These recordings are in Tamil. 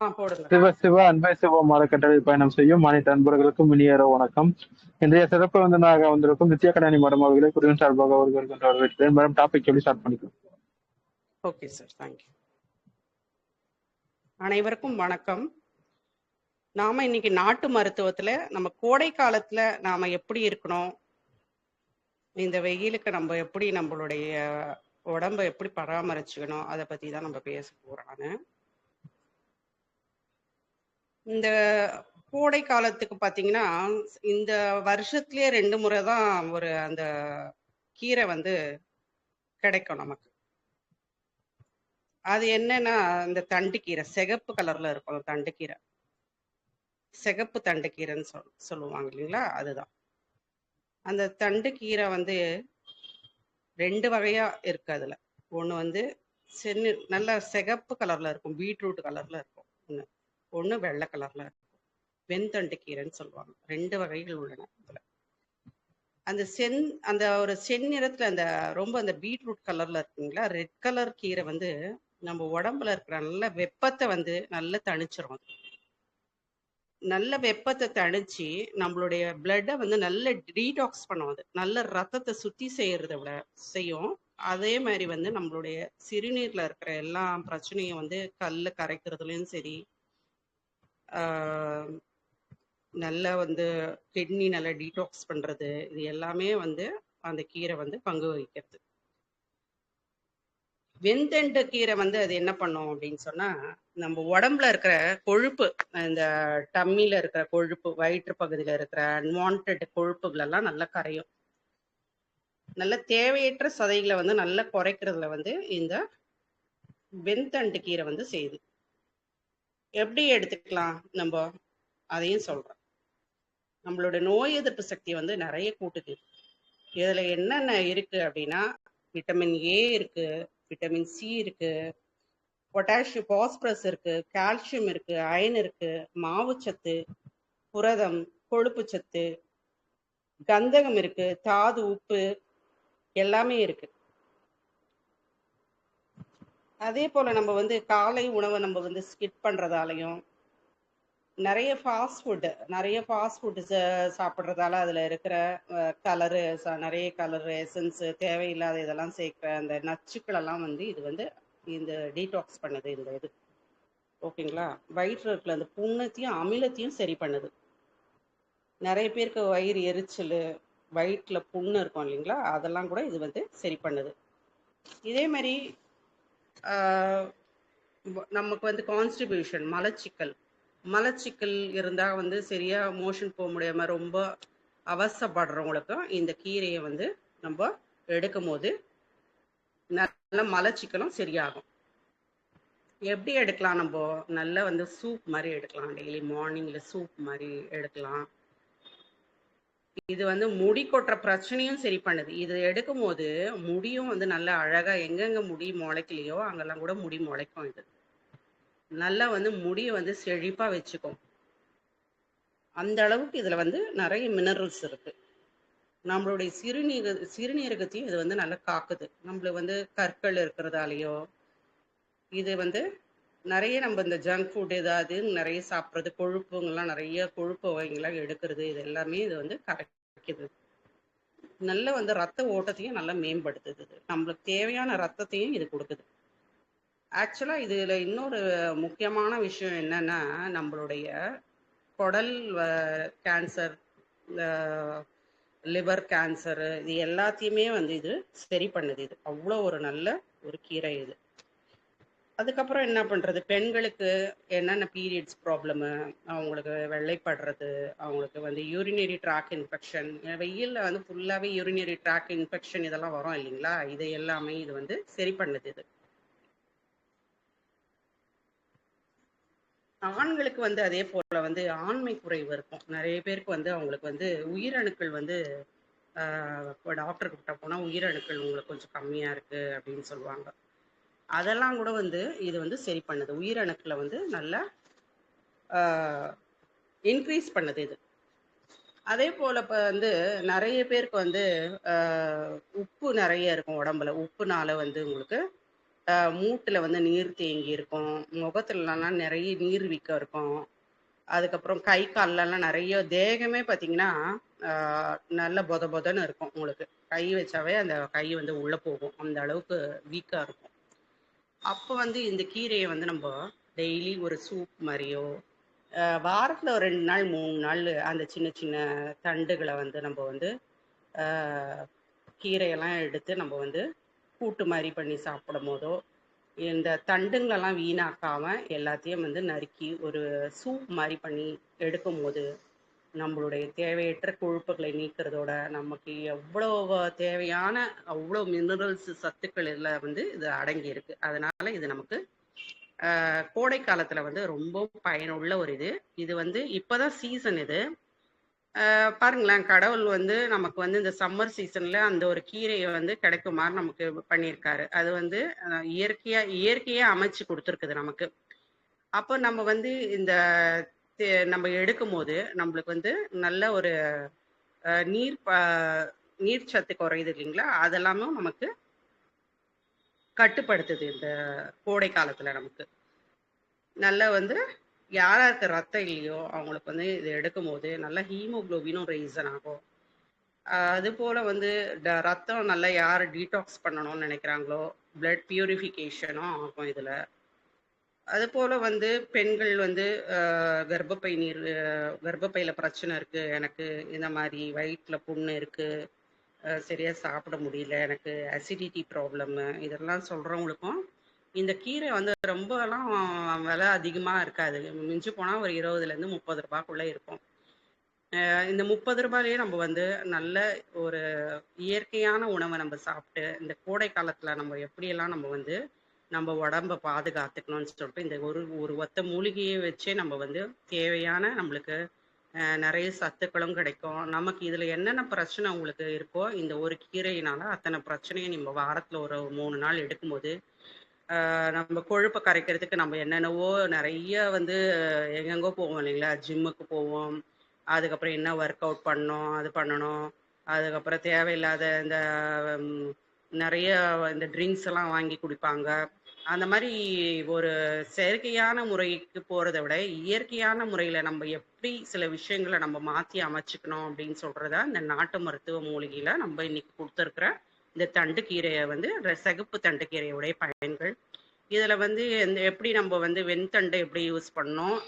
போடுங்க. சிவ சிவ அன்பை சிவம் அறக்கட்டளை பயணம் செய்யும் அனைத்து அன்பர்களுக்கும் இனிய வணக்கம். இன்றைய சிறப்பு விருந்தினராக வந்திருக்கும் நித்யா கடாணி மேடம் அவர்களை குருவின் சார்பாக அவர்களுக்கு வரவேற்கிறேன். மேடம், டாபிக் எப்படி ஸ்டார்ட் பண்ணிக்கலாம்? Okay sir, thank you. அனைவருக்கும் வணக்கம். நாம இன்னைக்கு நாட்டு மருத்துவத்துல நம்ம கோடை காலத்துல நாம எப்படி இருக்கணும், இந்த வெயிலுக்கு நம்ம எப்படி நம்மளுடைய உடம்ப எப்படி பராமரிச்சுக்கணும், அதை பத்தி தான் நம்ம பேச போறோம். இந்த கோடை காலத்துக்கு பாத்தீங்கன்னா, இந்த வருஷத்துலயே 2 முறை தான் ஒரு அந்த கீரை வந்து கிடைக்கும் நமக்கு. அது என்னன்னா, இந்த தண்டு கீரை சிகப்பு கலர்ல இருக்கும். தண்டு கீரை, சிகப்பு தண்டு கீரைன்னு சொல்லுவாங்க இல்லைங்களா, அதுதான். அந்த தண்டு கீரை வந்து 2 வகையா இருக்கு. அதுல ஒண்ணு வந்து நல்ல சிகப்பு கலர்ல இருக்கும், பீட்ரூட் கலர்ல இருக்கும். ஒண்ணு வெள்ளை கலர்ல இருக்கும், வெண்தண்டு கீரைன்னு சொல்லுவாங்க. 2 வகைகள் உள்ளன இதுல. அந்த அந்த ஒரு செந்நிறத்துல அந்த ரொம்ப அந்த பீட்ரூட் கலர்ல இருக்குங்களா, ரெட் கலர் கீரை வந்து நம்ம உடம்புல இருக்கிற நல்ல வெப்பத்தை வந்து நல்லா தணிச்சிரும். நல்ல வெப்பத்தை தணிச்சு நம்மளுடைய பிளட்டை வந்து நல்ல டீடாக்ஸ் பண்ணும். அது நல்ல ரத்தத்தை சுத்தி செய்யறத விட செய்யும். அதே மாதிரி வந்து நம்மளுடைய சிறுநீர்ல இருக்கிற எல்லா பிரச்சனையும் வந்து கல்ல கரைக்கிறதுலயும் சரி, நல்லா வந்து கிட்னி நல்லா டீடாக்ஸ் பண்றது, இது எல்லாமே வந்து அந்த கீரை வந்து பங்கு வகிக்கிறது. வெண்தண்டு கீரை வந்து அது என்ன பண்ணும் அப்படின்னு சொன்னா, நம்ம உடம்புல இருக்கிற கொழுப்பு, இந்த டம்மில இருக்கிற கொழுப்பு, வயிற்று பகுதியில இருக்கிற அன்வான்ட் கொழுப்புகள் எல்லாம் நல்லா கரையும். நல்ல தேவையற்ற சதைகளை வந்து நல்லா குறைக்கிறதுல வந்து இந்த வெண்தண்டு கீரை வந்து செய்யுது. எப்படி எடுத்துக்கலாம் நம்ம, அதையும் சொல்றோம். நம்மளோட நோய் எதிர்ப்பு சக்தி வந்து நிறைய கூட்டுது. இதுல என்னென்ன இருக்கு அப்படின்னா, விட்டமின் ஏ இருக்கு, விட்டமின் சி இருக்கு, பொட்டாசியம் பாஸ்பரஸ் இருக்கு, கால்சியம் இருக்கு, அயன் இருக்கு, மாவுச்சத்து, புரதம், கொழுப்பு சத்து, கந்தகம் இருக்கு, தாது, உப்பு எல்லாமே இருக்கு. அதே போல நம்ம வந்து காலை உணவை நம்ம வந்து ஸ்கிப் பண்றதாலையும், நிறைய ஃபாஸ்ட் ஃபுட் சாப்பிட்றதால அதுல இருக்கிற கலரு, நிறைய கலரு எசன்ஸ் தேவையில்லாத இதெல்லாம் சேர்க்கிற அந்த நச்சுக்கள் எல்லாம் வந்து இது வந்து இந்த டீடாக்ஸ் பண்ணுது. இந்த இது ஓகேங்களா, வயிற்றுல இருக்கிற அந்த புண்ணத்தையும் அமிலத்தையும் சரி பண்ணுது. நிறைய பேருக்கு வயிறு எரிச்சல், வயிற்றுல புண்ணு இருக்கும் இல்லைங்களா, அதெல்லாம் கூட இது வந்து சரி பண்ணுது. இதே மாதிரி நமக்கு வந்து கான்ஸ்டிபியூஷன், மலச்சிக்கல் இருந்தால் வந்து சரியா மோஷன் போக முடியாம ரொம்ப அவசப்படுறவங்களுக்கும் இந்த கீரையை வந்து நம்ம எடுக்கும் போது நல்ல மலச்சிக்கலும் சரியாகும். எப்படி எடுக்கலாம்? நம்ம நல்லா வந்து சூப் மாதிரி எடுக்கலாம். டெய்லி மார்னிங்ல சூப் மாதிரி எடுக்கலாம். இது வந்து முடி கொட்டுற பிரச்சனையும் சரி பண்ணுது. இது எடுக்கும் போது முடியும் வந்து நல்லா அழகா, எங்கெங்க முடி முளைக்கலையோ அங்கெல்லாம் கூட முடி முளைக்கும். இது நல்லா வந்து முடியை வந்து செழிப்பா வச்சுக்கும். அந்த அளவுக்கு இதுல வந்து நிறைய மினரல்ஸ் இருக்கு. நம்மளுடைய சிறுநீரகத்தையும் இது வந்து நல்லா காக்குது. நம்மளுக்கு வந்து கற்கள் இருக்கிறதாலேயோ, இது வந்து நிறைய நம்ம இந்த ஜங்க் ஃபுட் ஏதாவது நிறைய சாப்பிட்றது, கொழுப்புங்கெல்லாம் நிறைய கொழுப்பு வகைகள்லாம் எடுக்கிறது, இது எல்லாமே இது வந்து கரைக்குது. நல்ல வந்து ரத்த ஓட்டத்தையும் நல்லா மேம்படுத்துது. நம்மளுக்கு தேவையான ரத்தத்தையும் இது கொடுக்குது. ஆக்சுவலா இதுல இன்னொரு முக்கியமான விஷயம் என்னன்னா, நம்மளுடைய குடல் கேன்சர், லிவர் கேன்சரு, இது எல்லாத்தையுமே வந்து இது சரி பண்ணுது. இது அவ்வளோ ஒரு நல்ல ஒரு கீரை இது. அதுக்கப்புறம் என்ன பண்றது, பெண்களுக்கு என்னென்ன பீரியட்ஸ் ப்ராப்ளமு, அவங்களுக்கு வெள்ளைப்படுறது, அவங்களுக்கு வந்து யூரினரி ட்ராக் இன்ஃபெக்ஷன், வெயிலில் வந்து ஃபுல்லாகவே யூரினரி ட்ராக் இன்ஃபெக்ஷன் இதெல்லாம் வரும் இல்லைங்களா, இது எல்லாமே இது வந்து சரி பண்ணுது. இது ஆண்களுக்கு வந்து அதே போல வந்து ஆண்மை குறைவு இருக்கும். நிறைய பேருக்கு வந்து அவங்களுக்கு வந்து உயிரணுக்கள் வந்து டாக்டர் கிட்ட போனால் உயிரணுக்கள் உங்களுக்கு கொஞ்சம் கம்மியாக இருக்கு அப்படின்னு சொல்லுவாங்க. அதெல்லாம் கூட வந்து இது வந்து சரி பண்ணுது. உயிரணுக்களை வந்து நல்லா இன்க்ரீஸ் பண்ணுது இது. அதே போல இப்போ வந்து நிறைய பேருக்கு வந்து உப்பு நிறைய இருக்கும் உடம்புல. உப்புனால வந்து உங்களுக்கு மூட்டுல வந்து நீர் தேங்கி இருக்கும், முகத்துலலாம் நிறைய நீர் வீக்கம் இருக்கும், அதுக்கப்புறம் கை கால்லலாம் நிறைய தேகமே பார்த்தீங்கன்னா நல்ல பொதன்னு இருக்கும். உங்களுக்கு கை வச்சாவே அந்த கை வந்து உள்ள போகும், அந்த அளவுக்கு வீக்கா இருக்கும். அப்போ வந்து இந்த கீரையை வந்து நம்ம டெய்லி ஒரு சூப் மாதிரியோ வாரத்தில் ஒரு 2 நாள் 3 நாள் அந்த சின்ன சின்ன தண்டுகளை வந்து நம்ம வந்து கீரையெல்லாம் எடுத்து நம்ம வந்து கூட்டு மாதிரி பண்ணி சாப்பிடும் போதோ, இந்த தண்டுங்களெல்லாம் வீணாக்காம எல்லாத்தையும் வந்து நறுக்கி ஒரு சூப் மாதிரி பண்ணி எடுக்கும் போது நம்மளுடைய தேவையற்ற கொழுப்புகளை நீக்கிறதோட நமக்கு எவ்வளோ தேவையான அவ்வளோ மினரல்ஸ் சத்துக்கள் எல்லாம் வந்து இது அடங்கி இருக்கு. அதனால இது நமக்கு கோடை காலத்துல வந்து ரொம்ப பயனுள்ள ஒரு இது வந்து இப்பதான் சீசன் இது. பாருங்களேன், கடவுள் வந்து நமக்கு வந்து இந்த சம்மர் சீசன்ல அந்த ஒரு கீரையை வந்து கிடைக்குமாறு நமக்கு பண்ணியிருக்காரு. அது வந்து இயற்கையா அமைச்சு கொடுத்துருக்குது நமக்கு. அப்போ நம்ம வந்து இந்த நம்ம எடுக்கும் போது நம்மளுக்கு வந்து நல்ல ஒரு நீர் சத்து குறையுது இல்லைங்களா, அதெல்லாமும் நமக்கு கட்டுப்படுத்துது. இந்த கோடை காலத்துல நமக்கு நல்ல வந்து யாருக்கு ரத்தம் இல்லையோ அவங்களுக்கு வந்து இது எடுக்கும் போது நல்ல ஹீமோகுளோபினும் ரைசன் ஆகும். அது போல வந்து ரத்தம் நல்லா யார் டீடாக்ஸ் பண்ணணும்னு நினைக்கிறாங்களோ பிளட் பியூரிஃபிகேஷனும் ஆகும் இதுல. அது போல வந்து பெண்கள் வந்து கர்ப்பப்பையில பிரச்சனை இருக்கு, எனக்கு இந்த மாதிரி வயிற்றுல புண்ணு இருக்கு, சரியா சாப்பிட முடியல, எனக்கு அசிடிட்டி ப்ராப்ளம், இதெல்லாம் சொல்றவங்களுக்கும் இந்த கீரை வந்து ரொம்பலாம் விலை அதிகமா இருக்காது. மிஞ்சி போனா ஒரு 20லேருந்து 30 ரூபாய்க்குள்ள இருக்கும். இந்த 30 ரூபாயிலேயே நம்ம வந்து நல்ல ஒரு இயற்கையான உணவை நம்ம சாப்பிட்டு இந்த கோடை காலத்துல நம்ம எப்படியெல்லாம் நம்ம வந்து நம்ம உடம்ப பாதுகாத்துக்கணும்னு சொல்லிட்டு இந்த ஒரு ஒத்த மூலிகையை வச்சே நம்ம வந்து தேவையான நம்மளுக்கு நிறைய சத்துக்களும் கிடைக்கும். நமக்கு இதுல என்னென்ன பிரச்சனை உங்களுக்கு இருக்கோ இந்த ஒரு கீரையினால அத்தனை பிரச்சனையும் நம்ம வாரத்துல ஒரு 3 நாள் எடுக்கும்போது நம்ம கொழுப்பை கரைக்கிறதுக்கு நம்ம என்னென்னவோ நிறைய வந்து எங்கெங்கோ போவோம் இல்லைங்களா, ஜிம்முக்கு போவோம், அதுக்கப்புறம் என்ன ஒர்க் அவுட் பண்ணணும், அது பண்ணணும், அதுக்கப்புறம் தேவையில்லாத இந்த நிறைய இந்த ட்ரிங்க்ஸ் எல்லாம் வாங்கி குடிப்பாங்க. அந்த மாதிரி ஒரு செயற்கையான முறைக்கு போறதை விட இயற்கையான முறையில நம்ம எப்படி சில விஷயங்களை நம்ம மாற்றி அமைச்சுக்கணும் அப்படின்னு சொல்றதா இந்த நாட்டு மருத்துவ மூலிகையில நம்ம இன்னைக்கு கொடுத்துருக்குற இந்த தண்டு கீரையை வந்து சிகப்பு தண்டு கீரையுடைய பயன்கள். இதுல வந்து எப்படி நம்ம வந்து வெண்தண்டை எப்படி யூஸ் பண்ணோம்,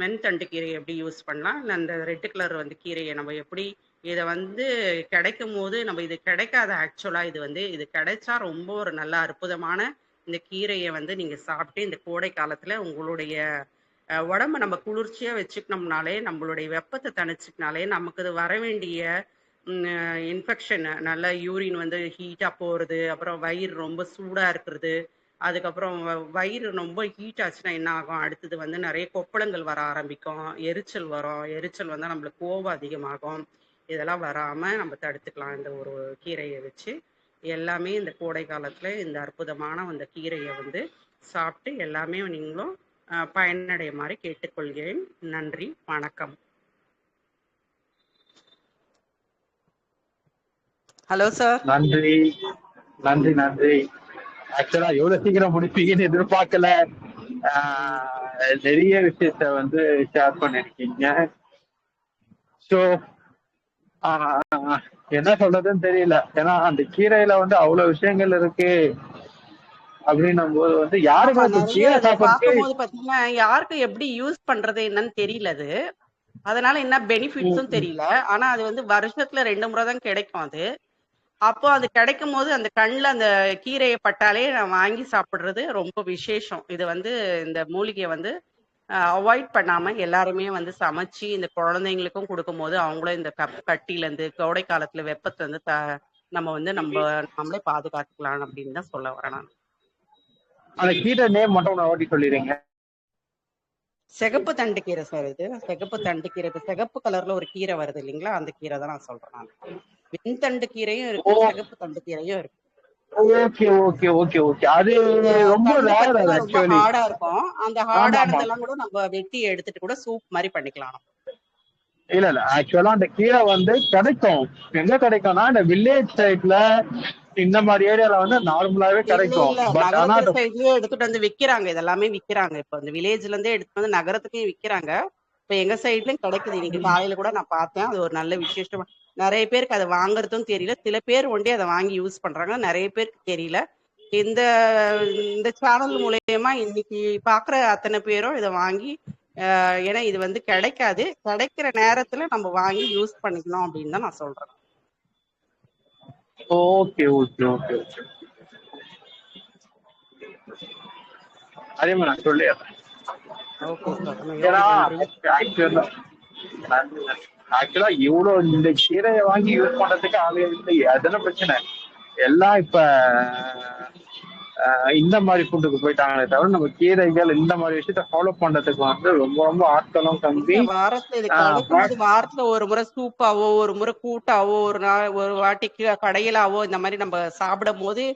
வெண்தண்டு கீரையை எப்படி யூஸ் பண்ணலாம், அந்த ரெட் கலர் வந்து கீரையை நம்ம எப்படி இதை வந்து கிடைக்கும் போது நம்ம இது கிடைக்காத ஆக்சுவலா இது கிடைச்சா ரொம்ப ஒரு நல்ல அற்புதமான இந்த கீரையை வந்து நீங்க சாப்பிட்டு இந்த கோடை காலத்துல உங்களுடைய உடம்ப நம்ம குளிர்ச்சியா வச்சுக்கணும்னாலே, நம்மளுடைய வெப்பத்தை தணிச்சுக்கினாலே நமக்கு இது வர வேண்டிய இன்ஃபெக்ஷன், நல்லா யூரின் வந்து ஹீட்டா போறது, அப்புறம் வயிறு ரொம்ப சூடா இருக்கிறது, அதுக்கப்புறம் வயிறு ரொம்ப ஹீட் ஆச்சுன்னா என்ன ஆகும், அடுத்தது வந்து நிறைய கொப்பளங்கள் வர ஆரம்பிக்கும், எரிச்சல் வரும், எரிச்சல் வந்தால் நம்மளுக்கு கோபம் அதிகமாகும். இதெல்லாம் வராம நம்ம தடுத்துக்கலாம் இந்த ஒரு கீரையை வச்சு. எல்லாமே இந்த கோடை காலத்துல இந்த அற்புதமான அந்த கீரையை வந்து சாப்பிட்டு எல்லாமே நீங்களும் பயனடைய மாதிரி கேட்டுக்கொள்கிறேன். நன்றி, வணக்கம். Hello sir. நன்றி நன்றி நன்றி. ஆக்சுவலா எவ்வளவு சீக்கிரம் முடிப்பீங்கன்னு எதிர்பார்க்கல. நிறைய விஷயத்த வந்து ஷேர் பண்ணிருக்கீங்க. ஸோ என்ன சொல்றதுன்னு தெரியல. ஏன்னா அந்த கீரையில வந்து அவ்வளவு விஷயங்கள் இருக்கு அப்படின்னும் போது வந்து யாருக்கும் கீரை பார்க்கும்போது பாத்தீங்கன்னா யாருக்கு எப்படி யூஸ் பண்றது என்னன்னு தெரியல. அது அதனால என்ன பெனிஃபிட்ஸும் தெரியல. ஆனா அது வந்து வருஷத்துல 2 முறை தான் கிடைக்கும் அது. அப்போ அது கிடைக்கும் போது அந்த கண்ணில் அந்த கீரையை பட்டாலே நான் வாங்கி சாப்பிட்றது ரொம்ப விசேஷம். இது வந்து இந்த மூலிகையை வந்து அவாய்ட் பண்ணாம எல்லாருமே வந்து சமைச்சு இந்த குழந்தைங்களுக்கும் கொடுக்கும் போது அவங்களும் இந்த கட்டிலேருந்து கோடை காலத்துல வெப்பத்துலேருந்து நம்ம வந்து நம்மளே பாதுகாத்துக்கலாம் அப்படின்னு தான் சொல்ல வரேன் நான். அந்த கீரை நேம் மட்டும் நான் ஓட்டி சொல்லிடுறீங்க. சிகப்பு தண்டு கீரை சார். இது சிகப்பு தண்டு கீரை. இப்ப சிகப்பு கலர்ல ஒரு கீரை வருது இல்லைங்களா, அந்த கீரை தான் நான் சொல்றேன். நான் வெண்தண்டு கீரையும் இருக்கு, சிகப்பு தண்டு கீரையும் இருக்கு. Okay okay okay okay. அது ரொம்ப ரேர். அது ஆக்சுவலி ஹார்டா இருக்கும். அந்த ஹார்டானதெல்லாம் கூட நம்ம வெட்டி எடுத்துட்டு கூட சூப் மாதிரி பண்ணிக்கலாம். இல்ல ஆக்சுவலா அந்த கீரை வந்து கிடைக்கும். எங்க கிடைக்கும்னா இந்த வில்லேஜ் சைட்ல இந்த மாதிரி ஏரியால வந்து நார்மலாவே இல்ல கிடைக்கும். இல்ல பட் ஆனா நகரத்துல சைட்லயே எடுத்துட்டு வந்து விக்கிறாங்க, இதெல்லாமே விக்கிறாங்க. இப்ப இந்த வில்லேஜ்ல இருந்தே எடுத்துட்டு வந்து நகரத்துக்கும் விக்கிறாங்க. இப்ப எங்க சைட்லயும் கிடைக்குது. இன்னைக்கு காலையில கூட நான் பார்த்தேன். அது ஒரு நல்ல விசேஷமா நிறைய பேருக்கு அதை வாங்குறதும் தெரியல. சில பேர் ஒண்டி அதை வாங்கி யூஸ் பண்றாங்க, நிறைய பேருக்கு தெரியல. இந்த இந்த சேனல் மூலயமா இன்னைக்கு பாக்குற அத்தனை பேரும் இதை வாங்கி ஏன்னா இது வந்து கிடைக்காது, கிடைக்கிற நேரத்துல நம்ம வாங்கி யூஸ் பண்ணிக்கணும் அப்படின்னு தான் நான் சொல்றேன். ஓகே ஓகே ஓகே ஓகே அதே மாதிரி நான் சொல்லிடுறேன். ஓகே சார், ஏன்னா மிகவும் நன்றி. ஆக்சுவலா இவ்வளவு இந்த கீரையை வாங்கி யூஸ் பண்றதுக்கு ஆளே இல்லையே, அதுதானே பிரச்சனை. எல்லாம் இப்ப இந்த மாதிரி ஃபுட்டுக்கு போயிட்டாங்களே தவிர நம்ம கீரைகள் இந்த மாதிரி விஷயத்த ஃபாலோ பண்றதுக்கு வந்து ரொம்ப ரொம்ப ஆட்களும் கம்மி. இல்ல வாரத்துல இது கிடைக்கும்போது வாரத்துல ஒரு முறை சூப்பாவோ ஒரு முறை கூட்டாவோ ஒரு வாட்டிக்கு கடையிலாவோ இந்த மாதிரி நம்ம சாப்பிடும் போது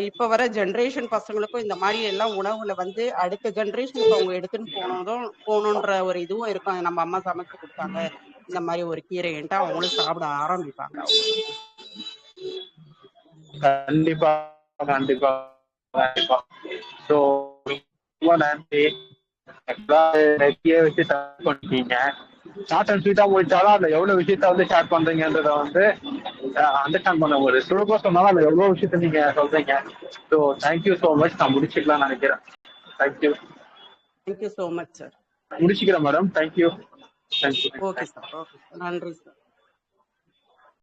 இப்ப வர ஜென்ரேஷன் பசங்களுக்கும் இந்த மாதிரி எல்லாம் உணவுல வந்து அடுத்த ஜென்ரேஷனுக்கு அவங்க எடுத்துன்னு போகணுன்ற ஒரு இதுவும் இருக்கும். நம்ம அம்மா சமைச்சு கொடுத்தாங்க இந்த மாதிரி ஒரு கீரைன்ட்டு அவங்களும் சாப்பிட ஆரம்பிப்பாங்க. கண்டிப்பா கண்டிப்பா கண்டிப்பா. ஸோ ரொம்ப நன்றி. நிறைய விஷயம் ஷேர் பண்ணிட்டீங்க. ஷார்ட் அண்ட் ஸ்வீட்டா முடிச்சாலும் அதுல எவ்வளவு விஷயத்த வந்து ஷேர் பண்றீங்கன்றத வந்து அண்டர்ஸ்டாண்ட் பண்ண ஒரு சுலபமா சொன்னாலும் அதுல எவ்வளவு விஷயத்த நீங்க சொல்றீங்க. So thank you so much. நான் முடிச்சுக்கலாம்னு நினைக்கிறேன். Thank you. Thank you so much sir. முடிச்சுக்கிறேன் madam. Thank you. Okay sir, okay, நன்றி சார்.